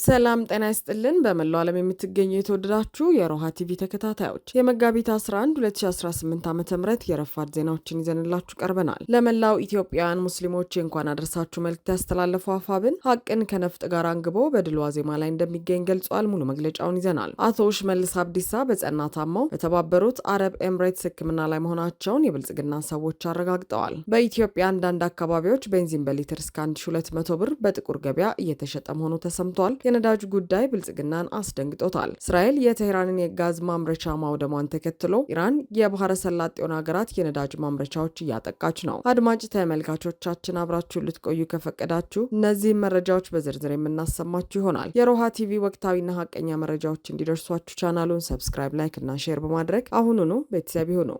ሰላም ጤና ይስጥልን በመላው ዓለም የምትገኙ የተወደዳችሁ የሮሃ ቲቪ ተከታታዮች የመጋቢት 11 2018 ዓ.ም የረፋድ ዜናዎችን ይዘንላችሁ ቀርበናል። ለመላው ኢትዮጵያውያን ሙስሊሞች እንኳን አደረሳችሁ መልእክት ያስተላለፈው አፋብን ሀቅን ከነፍጥ ጋር አንግቦ በድል ዋዜማ ላይ እንደሚገኝ ገልጿል። ሙሉ መግለጫውን ይዘናል። አቶ ሽመልስ አብዲሳ በጸና ታመው በተባበሩት አረብ ኤምሬትስ ሕክምና ላይ መሆናቸውን የብልጽግና ሰዎች አረጋግጠዋል። በኢትዮጵያ አንዳንድ አካባቢዎች ቤንዚን በሊትር እስከ 1200 ብር በጥቁር ገበያ እየተሸጠ መሆኑ ተሰምቷል። የነዳጅ ጉዳይ ብልጽግናን አስደንግጦታል። እስራኤል የቴህራንን የጋዝ ማምረቻ ማውደሟን ተከትሎ ኢራን የባህረ ሰላጤውን ሀገራት የነዳጅ ማምረቻዎች እያጠቃች ነው። አድማጭ ተመልካቾቻችን አብራችሁን ልትቆዩ ከፈቀዳችሁ እነዚህም መረጃዎች በዝርዝር የምናሰማችሁ ይሆናል። የሮሃ ቲቪ ወቅታዊና ሀቀኛ መረጃዎች እንዲደርሷችሁ ቻናሉን ሰብስክራይብ፣ ላይክ እና ሼር በማድረግ አሁኑኑ ቤተሰብ ይሁኑ።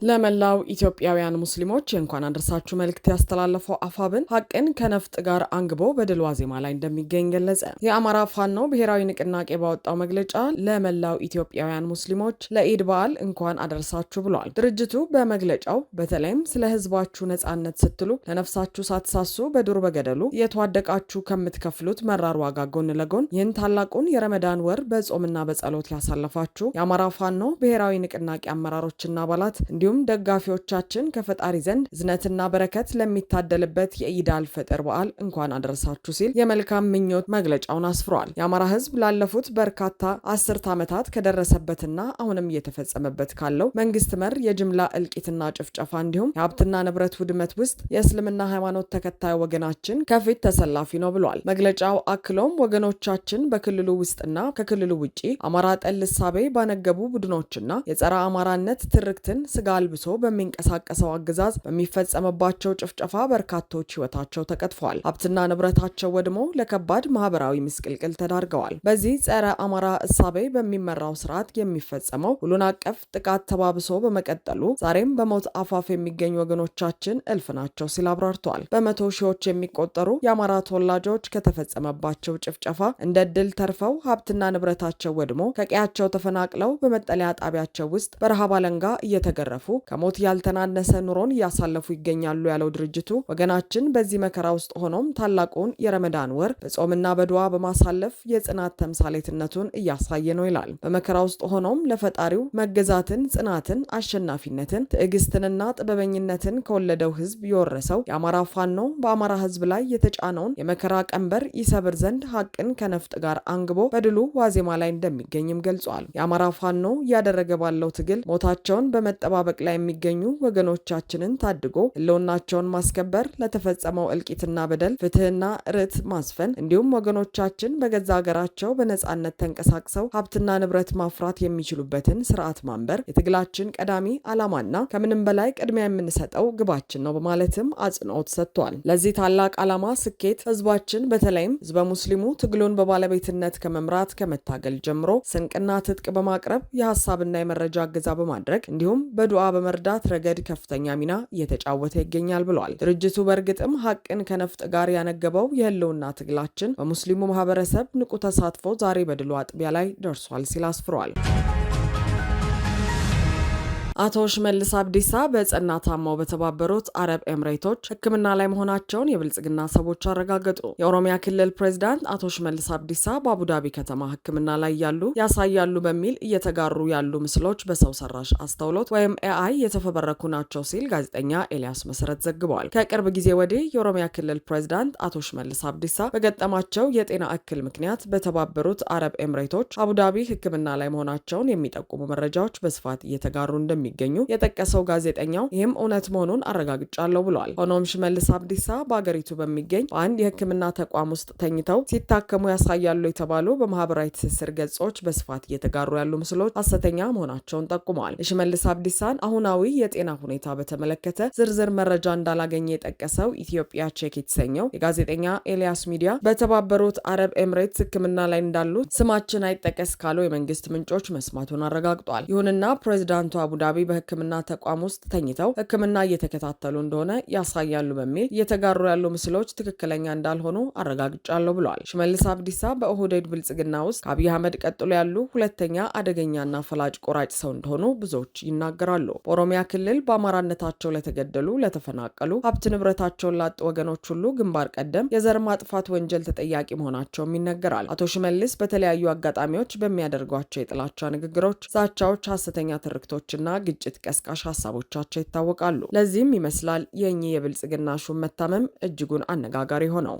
ለመላው ኢትዮጵያውያን ሙስሊሞች እንኳን አደረሳችሁ መልእክት ያስተላለፈው አፋብን ሀቅን ከነፍጥ ጋር አንግቦ በድል ዋዜማ ላይ እንደሚገኝ ገለጸ። የአማራ ፋኖ ብሔራዊ ንቅናቄ ባወጣው መግለጫ ለመላው ኢትዮጵያውያን ሙስሊሞች ለኢድ በዓል እንኳን አደረሳችሁ ብሏል። ድርጅቱ በመግለጫው በተለይም ስለ ህዝባችሁ ነጻነት ስትሉ ለነፍሳችሁ ሳትሳሱ በዱር በገደሉ የተዋደቃችሁ ከምትከፍሉት መራር ዋጋ ጎን ለጎን ይህን ታላቁን የረመዳን ወር በጾምና በጸሎት ያሳለፋችሁ የአማራ ፋኖ ብሔራዊ ንቅናቄ አመራሮችና አባላት እንዲሁም ደጋፊዎቻችን ከፈጣሪ ዘንድ እዝነትና በረከት ለሚታደልበት የኢድ አልፈጥር በዓል እንኳን አደረሳችሁ ሲል የመልካም ምኞት መግለጫውን አስፍሯል። የአማራ ህዝብ ላለፉት በርካታ አስርት ዓመታት ከደረሰበትና አሁንም እየተፈጸመበት ካለው መንግስት መር የጅምላ እልቂትና ጭፍጨፋ እንዲሁም የሀብትና ንብረት ውድመት ውስጥ የእስልምና ሃይማኖት ተከታይ ወገናችን ከፊት ተሰላፊ ነው ብሏል። መግለጫው አክሎም ወገኖቻችን በክልሉ ውስጥና ከክልሉ ውጪ አማራ ጠል እሳቤ ባነገቡ ቡድኖችና የጸረ አማራነት ትርክትን ስጋ አልብሶ በሚንቀሳቀሰው አገዛዝ በሚፈጸምባቸው ጭፍጨፋ በርካቶች ህይወታቸው ተቀጥፏል። ሀብትና ንብረታቸው ወድሞ ለከባድ ማህበራዊ ምስቅልቅል ተዳርገዋል። በዚህ ጸረ አማራ እሳቤ በሚመራው ስርዓት የሚፈጸመው ሁሉን አቀፍ ጥቃት ተባብሶ በመቀጠሉ ዛሬም በሞት አፋፍ የሚገኙ ወገኖቻችን እልፍ ናቸው ሲል አብራርተዋል። በመቶ ሺዎች የሚቆጠሩ የአማራ ተወላጆች ከተፈጸመባቸው ጭፍጨፋ እንደ ድል ተርፈው ሀብትና ንብረታቸው ወድሞ ከቀያቸው ተፈናቅለው በመጠለያ ጣቢያቸው ውስጥ በረሃብ አለንጋ እየተገረፉ ከሞት ያልተናነሰ ኑሮን እያሳለፉ ይገኛሉ ያለው ድርጅቱ ወገናችን በዚህ መከራ ውስጥ ሆኖም ታላቁን የረመዳን ወር በጾምና በዱዓ በማሳለፍ የጽናት ተምሳሌትነቱን እያሳየ ነው ይላል። በመከራ ውስጥ ሆኖም ለፈጣሪው መገዛትን፣ ጽናትን፣ አሸናፊነትን፣ ትዕግስትንና ጥበበኝነትን ከወለደው ህዝብ የወረሰው የአማራ ፋኖ በአማራ ህዝብ ላይ የተጫነውን የመከራ ቀንበር ይሰብር ዘንድ ሀቅን ከነፍጥ ጋር አንግቦ በድሉ ዋዜማ ላይ እንደሚገኝም ገልጿል። የአማራ ፋኖ እያደረገ ባለው ትግል ሞታቸውን በመጠባበቅ ላይ የሚገኙ ወገኖቻችንን ታድጎ ህልውናቸውን ማስከበር፣ ለተፈጸመው እልቂትና በደል ፍትህና ርት ማስፈን እንዲሁም ወገኖቻችን በገዛ ሀገራቸው በነጻነት ተንቀሳቅሰው ሀብትና ንብረት ማፍራት የሚችሉበትን ስርዓት ማንበር የትግላችን ቀዳሚ ዓላማና ከምንም በላይ ቅድሚያ የምንሰጠው ግባችን ነው በማለትም አጽንኦት ሰጥቷል። ለዚህ ታላቅ ዓላማ ስኬት ህዝባችን በተለይም ህዝበ ሙስሊሙ ትግሉን በባለቤትነት ከመምራት ከመታገል ጀምሮ ስንቅና ትጥቅ በማቅረብ የሀሳብና የመረጃ እገዛ በማድረግ እንዲሁም በዱዓ በመርዳት ረገድ ከፍተኛ ሚና እየተጫወተ ይገኛል ብሏል። ድርጅቱ በእርግጥም ሀቅን ከነፍጥ ጋር ያነገበው የህልውና ትግላችን በሙስሊሙ ማህበረሰብ ንቁ ተሳትፎ ዛሬ በድሉ አጥቢያ ላይ ደርሷል ሲል አስፍሯል። አቶ ሽመልስ አብዲሳ በጸና ታመው በተባበሩት አረብ ኤምሬቶች ሕክምና ላይ መሆናቸውን የብልጽግና ሰዎች አረጋገጡ። የኦሮሚያ ክልል ፕሬዝዳንት አቶ ሽመልስ አብዲሳ በአቡዳቢ ከተማ ሕክምና ላይ ያሳያሉ በሚል እየተጋሩ ያሉ ምስሎች በሰው ሰራሽ አስተውሎት ወይም ኤአይ የተፈበረኩ ናቸው ሲል ጋዜጠኛ ኤልያስ መሰረት ዘግበዋል። ከቅርብ ጊዜ ወዲህ የኦሮሚያ ክልል ፕሬዝዳንት አቶ ሽመልስ አብዲሳ በገጠማቸው የጤና እክል ምክንያት በተባበሩት አረብ ኤምሬቶች አቡዳቢ ሕክምና ላይ መሆናቸውን የሚጠቁሙ መረጃዎች በስፋት እየተጋሩ እንደሚገኙ የጠቀሰው ጋዜጠኛው ይህም እውነት መሆኑን አረጋግጫለሁ ብሏል። ሆኖም ሽመልስ አብዲሳ በአገሪቱ በሚገኝ በአንድ የህክምና ተቋም ውስጥ ተኝተው ሲታከሙ ያሳያሉ የተባሉ በማህበራዊ ትስስር ገጾች በስፋት እየተጋሩ ያሉ ምስሎች ሐሰተኛ መሆናቸውን ጠቁመዋል። የሽመልስ አብዲሳን አሁናዊ የጤና ሁኔታ በተመለከተ ዝርዝር መረጃ እንዳላገኘ የጠቀሰው ኢትዮጵያ ቼክ የተሰኘው የጋዜጠኛ ኤልያስ ሚዲያ በተባበሩት አረብ ኤምሬትስ ህክምና ላይ እንዳሉ ስማችን አይጠቀስ ካለው የመንግስት ምንጮች መስማቱን አረጋግጧል። ይሁንና ፕሬዝዳንቱ አቡዳቢ አካባቢ በሕክምና ተቋም ውስጥ ተኝተው ሕክምና እየተከታተሉ እንደሆነ ያሳያሉ በሚል እየተጋሩ ያሉ ምስሎች ትክክለኛ እንዳልሆኑ አረጋግጫለሁ ብለዋል። ሽመልስ አብዲሳ በኦህዴድ ብልጽግና ውስጥ ከአብይ አህመድ ቀጥሎ ያሉ ሁለተኛ አደገኛና ፈላጭ ቆራጭ ሰው እንደሆኑ ብዙዎች ይናገራሉ። በኦሮሚያ ክልል በአማራነታቸው ለተገደሉ፣ ለተፈናቀሉ፣ ሀብት ንብረታቸውን ላጡ ወገኖች ሁሉ ግንባር ቀደም የዘር ማጥፋት ወንጀል ተጠያቂ መሆናቸውም ይነገራል። አቶ ሽመልስ በተለያዩ አጋጣሚዎች በሚያደርጓቸው የጥላቻ ንግግሮች፣ ዛቻዎች፣ ሐሰተኛ ትርክቶችና ግጭት ቀስቃሽ ሀሳቦቻቸው ይታወቃሉ። ለዚህም ይመስላል የእኚህ የብልጽግና ሹም መታመም እጅጉን አነጋጋሪ ሆነው።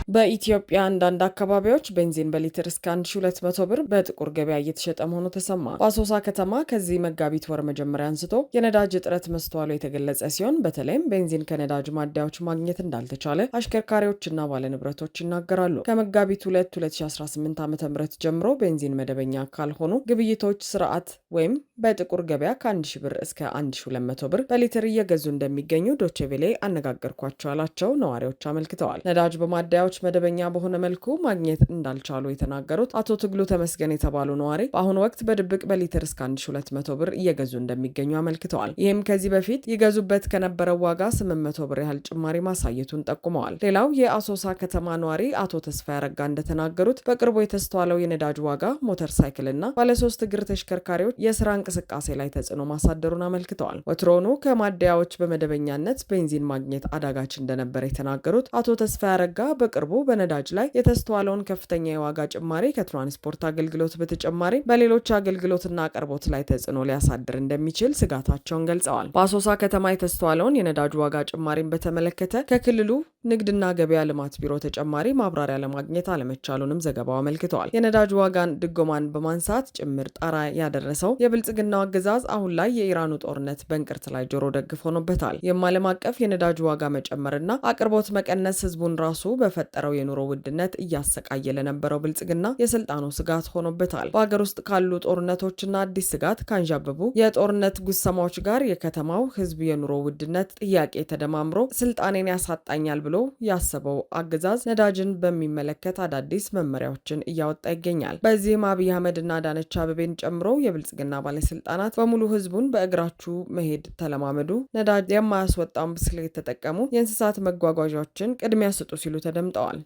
በኢትዮጵያ አንዳንድ አካባቢዎች ቤንዚን በሊትር እስከ 1200 ብር በጥቁር ገበያ እየተሸጠ መሆኑ ተሰማ። በአሶሳ ከተማ ከዚህ መጋቢት ወር መጀመሪያ አንስቶ የነዳጅ እጥረት መስተዋሉ የተገለጸ ሲሆን በተለይም ቤንዚን ከነዳጅ ማደያዎች ማግኘት እንዳልተቻለ አሽከርካሪዎችና ባለንብረቶች ይናገራሉ። ከመጋቢት 2 2018 ዓ.ም ጀምሮ ቤንዚን መደበኛ ካልሆኑ ግብይቶች ስርዓት ወይም በጥቁር ገበያ ከ1000 ብር እስከ 1200 ብር በሊትር እየገዙ እንደሚገኙ ዶቼ ቬሌ አነጋገርኳቸው ያላቸው ነዋሪዎች አመልክተዋል። ነዳጅ በማደያዎች መደበኛ በሆነ መልኩ ማግኘት እንዳልቻሉ የተናገሩት አቶ ትግሉ ተመስገን የተባሉ ነዋሪ በአሁኑ ወቅት በድብቅ በሊትር እስከ 1200 ብር እየገዙ እንደሚገኙ አመልክተዋል። ይህም ከዚህ በፊት ይገዙበት ከነበረው ዋጋ 800 ብር ያህል ጭማሪ ማሳየቱን ጠቁመዋል። ሌላው የአሶሳ ከተማ ነዋሪ አቶ ተስፋ ያረጋ እንደተናገሩት በቅርቡ የተስተዋለው የነዳጅ ዋጋ ሞተር ሳይክልና ባለሶስት እግር ተሽከርካሪዎች የስራ እንቅስቃሴ ላይ ተጽዕኖ ማሳደሩን አመልክተዋል። ወትሮውኑ ከማደያዎች በመደበኛነት ቤንዚን ማግኘት አዳጋች እንደነበር የተናገሩት አቶ ተስፋ ያረጋ በቅርቡ በነዳጅ ላይ የተስተዋለውን ከፍተኛ የዋጋ ጭማሪ ከትራንስፖርት አገልግሎት በተጨማሪ በሌሎች አገልግሎትና አቅርቦት ላይ ተጽዕኖ ሊያሳድር እንደሚችል ስጋታቸውን ገልጸዋል። በአሶሳ ከተማ የተስተዋለውን የነዳጅ ዋጋ ጭማሪን በተመለከተ ከክልሉ ንግድና ገበያ ልማት ቢሮ ተጨማሪ ማብራሪያ ለማግኘት አለመቻሉንም ዘገባው አመልክተዋል። የነዳጅ ዋጋን ድጎማን በማንሳት ጭምር ጣራ ያደረሰው የብልጽግናው አገዛዝ አሁን ላይ የኢራኑ ጦርነት በእንቅርት ላይ ጆሮ ደግፍ ሆኖበታል። ይህም ዓለም አቀፍ የነዳጅ ዋጋ መጨመርና አቅርቦት መቀነስ ህዝቡን ራሱ በፈጠረው የኑሮ ውድነት እያሰቃየ ለነበረው ብልጽግና የስልጣኑ ስጋት ሆኖበታል። በሀገር ውስጥ ካሉ ጦርነቶችና አዲስ ስጋት ካንዣበቡ የጦርነት ጉሰማዎች ጋር የከተማው ህዝብ የኑሮ ውድነት ጥያቄ ተደማምሮ ስልጣኔን ያሳጣኛል ብሎ ያሰበው አገዛዝ ነዳጅን በሚመለከት አዳዲስ መመሪያዎችን እያወጣ ይገኛል። በዚህም አብይ አህመድና አዳነች አቤቤን ጨምሮ የብልጽግና ባለስልጣናት በሙሉ ህዝቡን በእግራችሁ መሄድ ተለማመዱ፣ ነዳጅ የማያስወጣውን ብስክሌት ተጠቀሙ፣ የእንስሳት መጓጓዣዎችን ቅድሚያ ስጡ ሲሉ ተደምጠዋል።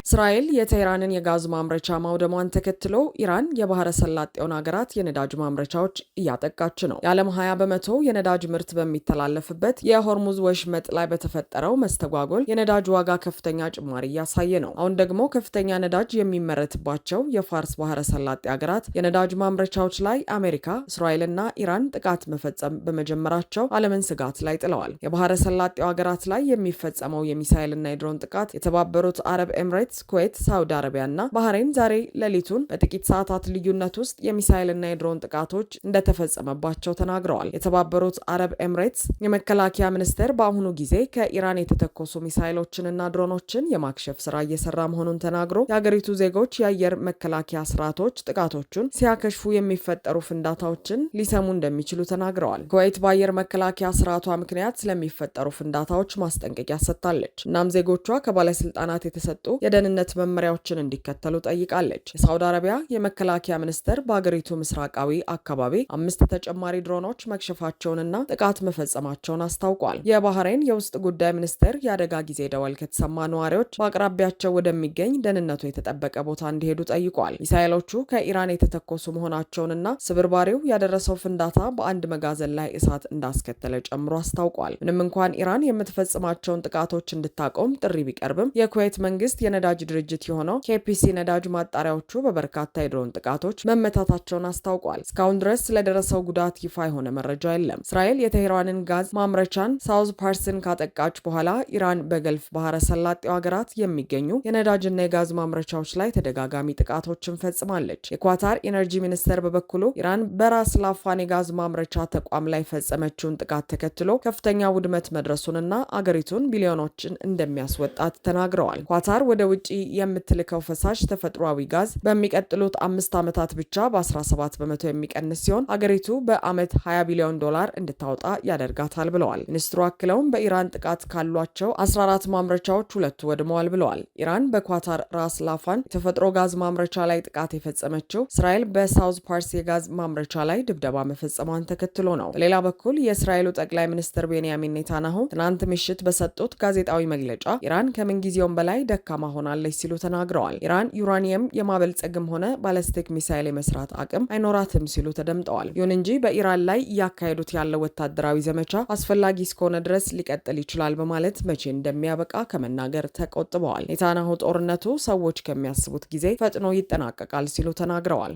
እስራኤል የቴህራንን የጋዝ ማምረቻ ማውደሟን ተከትሎ ኢራን የባህረ ሰላጤውን ሀገራት የነዳጅ ማምረቻዎች እያጠቃች ነው። የዓለም 20% የነዳጅ ምርት በሚተላለፍበት የሆርሙዝ ወሽመጥ ላይ በተፈጠረው መስተጓጎል የነዳጅ ዋጋ ከፍተኛ ጭማሪ እያሳየ ነው። አሁን ደግሞ ከፍተኛ ነዳጅ የሚመረትባቸው የፋርስ ባህረ ሰላጤ ሀገራት የነዳጅ ማምረቻዎች ላይ አሜሪካ፣ እስራኤልና ኢራን ጥቃት መፈጸም በመጀመራቸው ዓለምን ስጋት ላይ ጥለዋል። የባህረ ሰላጤው ሀገራት ላይ የሚፈጸመው የሚሳይልና የድሮን ጥቃት የተባበሩት አረብ ኤምሬትስ፣ ኩዌት፣ ሳውዲ አረቢያ እና ባህሬን ዛሬ ሌሊቱን በጥቂት ሰዓታት ልዩነት ውስጥ የሚሳይልና የድሮን ጥቃቶች እንደተፈጸመባቸው ተናግረዋል። የተባበሩት አረብ ኤምሬትስ የመከላከያ ሚኒስቴር በአሁኑ ጊዜ ከኢራን የተተኮሱ ሚሳይሎችንና ድሮኖችን የማክሸፍ ስራ እየሰራ መሆኑን ተናግሮ የአገሪቱ ዜጎች የአየር መከላከያ ስርዓቶች ጥቃቶቹን ሲያከሽፉ የሚፈጠሩ ፍንዳታዎችን ሊሰሙ እንደሚችሉ ተናግረዋል። ኩዌት በአየር መከላከያ ስርዓቷ ምክንያት ስለሚፈጠሩ ፍንዳታዎች ማስጠንቀቂያ ሰጥታለች። እናም ዜጎቿ ከባለስልጣናት የተሰጡ የደህንነት መመሪያዎችን እንዲከተሉ ጠይቃለች። የሳውዲ አረቢያ የመከላከያ ሚኒስቴር በአገሪቱ ምስራቃዊ አካባቢ 5 ተጨማሪ ድሮኖች መክሸፋቸውንና ጥቃት መፈጸማቸውን አስታውቋል። የባህሬን የውስጥ ጉዳይ ሚኒስቴር የአደጋ ጊዜ ደወል ከተሰማ ነዋሪዎች በአቅራቢያቸው ወደሚገኝ ደህንነቱ የተጠበቀ ቦታ እንዲሄዱ ጠይቋል። ሚሳኤሎቹ ከኢራን የተተኮሱ መሆናቸውንና ስብርባሪው ያደረሰው ፍንዳታ በአንድ መጋዘን ላይ እሳት እንዳስከተለ ጨምሮ አስታውቋል። ምንም እንኳን ኢራን የምትፈጽማቸውን ጥቃቶች እንድታቆም ጥሪ ቢቀርብም የኩዌት መንግስት የነዳጅ ድርጅት የሆነው ኬፒሲ ነዳጅ ማጣሪያዎቹ በበርካታ የድሮን ጥቃቶች መመታታቸውን አስታውቋል። እስካሁን ድረስ ስለደረሰው ጉዳት ይፋ የሆነ መረጃ የለም። እስራኤል የቴህራንን ጋዝ ማምረቻን ሳውዝ ፓርስን ካጠቃች በኋላ ኢራን በገልፍ ባህረ ሰላጤው ሀገራት የሚገኙ የነዳጅና የጋዝ ማምረቻዎች ላይ ተደጋጋሚ ጥቃቶችን ፈጽማለች። የኳታር ኢነርጂ ሚኒስቴር በበኩሉ ኢራን በራስ ላፋን የጋዝ ማምረቻ ተቋም ላይ ፈጸመችውን ጥቃት ተከትሎ ከፍተኛ ውድመት መድረሱንና አገሪቱን ቢሊዮኖችን እንደሚያስወጣት ተናግረዋል። ኳታር ወደ ውጭ ውጪ የምትልከው ፈሳሽ ተፈጥሯዊ ጋዝ በሚቀጥሉት 5 ዓመታት ብቻ በ17 በመቶ የሚቀንስ ሲሆን ሀገሪቱ በዓመት 20 ቢሊዮን ዶላር እንድታወጣ ያደርጋታል ብለዋል። ሚኒስትሩ አክለውም በኢራን ጥቃት ካሏቸው 14 ማምረቻዎች 2 ወድመዋል ብለዋል። ኢራን በኳታር ራስ ላፋን የተፈጥሮ ጋዝ ማምረቻ ላይ ጥቃት የፈጸመችው እስራኤል በሳውዝ ፓርስ የጋዝ ማምረቻ ላይ ድብደባ መፈጸሟን ተከትሎ ነው። በሌላ በኩል የእስራኤሉ ጠቅላይ ሚኒስትር ቤንያሚን ኔታንያሁ ትናንት ምሽት በሰጡት ጋዜጣዊ መግለጫ ኢራን ከምንጊዜውም በላይ ደካማ ሆናለች ሲሉ ተናግረዋል። ኢራን ዩራኒየም የማበልጸግም ሆነ ባለስቲክ ሚሳይል የመስራት አቅም አይኖራትም ሲሉ ተደምጠዋል። ይሁን እንጂ በኢራን ላይ እያካሄዱት ያለው ወታደራዊ ዘመቻ አስፈላጊ እስከሆነ ድረስ ሊቀጥል ይችላል በማለት መቼ እንደሚያበቃ ከመናገር ተቆጥበዋል። ኔታንያሁ ጦርነቱ ሰዎች ከሚያስቡት ጊዜ ፈጥኖ ይጠናቀቃል ሲሉ ተናግረዋል።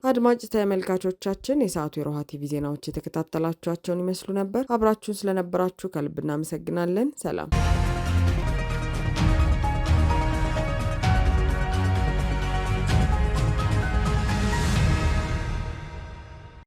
አድማጭ ተመልካቾቻችን የሰዓቱ የሮሃ ቲቪ ዜናዎች የተከታተላችኋቸውን ይመስሉ ነበር። አብራችሁን ስለነበራችሁ ከልብ እናመሰግናለን። ሰላም።